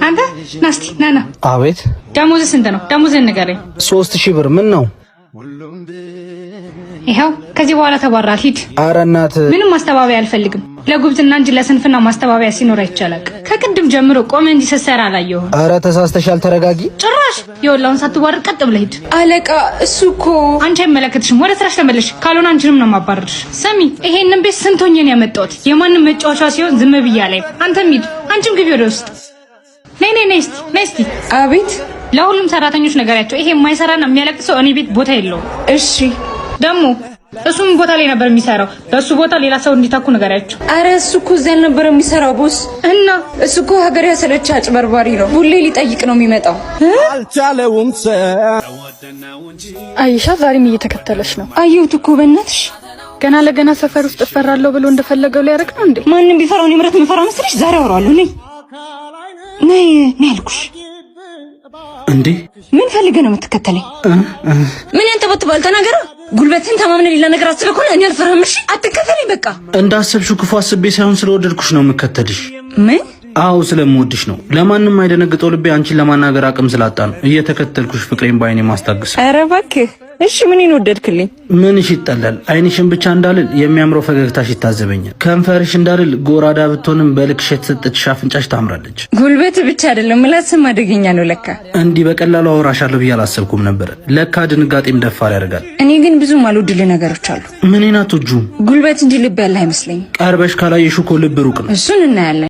አንተ ናስቲ ናና አቤት ደሞዝ ስንት ነው? ደሞዝን ንገረኝ። 3000 ብር። ምን ነው? ይሄው ከዚህ በኋላ ተባራል። ሂድ። ኧረ እናት ምንም ማስተባበያ አልፈልግም። ለጉብትና እንጂ ለስንፍና ማስተባበያ ሲኖር አይቻላል። ከቅድም ጀምሮ ቆመ እንጂ ሰሰራ አላየሁም። ኧረ ተሳስተሻል፣ ተረጋጊ። ጭራሽ ይኸውልህ ሳትዋረድ ቀጥ ብለህ ሂድ። አለቃ እሱ እኮ አንቺ አይመለከትሽም። ወደ ስራሽ ተመለሽ፣ ካልሆነ አንቺንም ነው ማባረርሽ። ሰሚ ይሄንን ቤት ስንቶኝ ነው ያመጣሁት? የማንም መጫወቻ ሲሆን ዝም ብያለሁ። አንተም ሂድ፣ አንቺም ግቢ ወደ ውስጥ። ነይ እስቲ። አቤት። ለሁሉም ሰራተኞች ነገራቸው ይሄ የማይሰራና የሚያለቅሰው እኔ ቤት ቦታ የለውም። እሺ ደግሞ እሱም ቦታ ላይ ነበር የሚሰራው። በሱ ቦታ ሌላ ሰው እንዲታኩ ነገራቸው። አረ እሱ እኮ እዚያ ነበር የሚሰራው ቦስ። እና እሱ እኮ ሀገር ያሰለች አጭበርባሪ ነው። ሁሌ ሊጠይቅ ነው የሚመጣው። አይሻ ዛሬም እየተከተለች ነው። አየሁት እኮ በእናትሽ። ገና ለገና ሰፈር ውስጥ እፈራለሁ ብሎ እንደፈለገው ሊያደርግ ነው እንዴ? ማንንም ቢፈራው እኔ ምረት የምፈራ መስለሽ? ዛሬ አወራዋለሁ። ነይ ያልኩሽ። እንዴ ምን ፈልገህ ነው የምትከተለኝ? ምን ያንተበትባል? ተናገራ። ጉልበትን ተማምነ ሌላ ነገር አስበህ ከሆነ እኔ አልፈራም። እሺ አትከተለኝ በቃ። እንዳሰብሽው ክፉ አስቤ ሳይሆን ስለወደድኩሽ ነው የምከተልሽ። ምን? አዎ ስለምወድሽ ነው። ለማንም አይደነግጠው ልቤ አንቺን ለማናገር አቅም ስላጣ ነው እየተከተልኩሽ ፍቅሬን ባይኔ ማስታገስ። ኧረ እባክህ። እሺ ምን ወደድክልኝ? ምንሽ ይጠላል? አይንሽን ብቻ እንዳልል የሚያምረው ፈገግታሽ ይታዘበኛል። ከንፈርሽ እንዳልል ጎራዳ ብትሆንም በልክሽ የተሰጠችሽ አፍንጫሽ ታምራለች። ጉልበት ብቻ አይደለም ምላስም አደገኛ ነው ለካ። እንዲህ በቀላሉ አወራሻለሁ ብዬ አላሰብኩም ነበር። ለካ ድንጋጤም ደፋር ያደርጋል። እኔ ግን ብዙም አልወድልህ ነገሮች አሉ። ምኔን አትወጂውም? ጉልበት እንጂ ልብ ያለ አይመስለኝም። ቀርበሽ ካላየሽ እኮ ልብ ሩቅ ነው። እሱን እናያለን።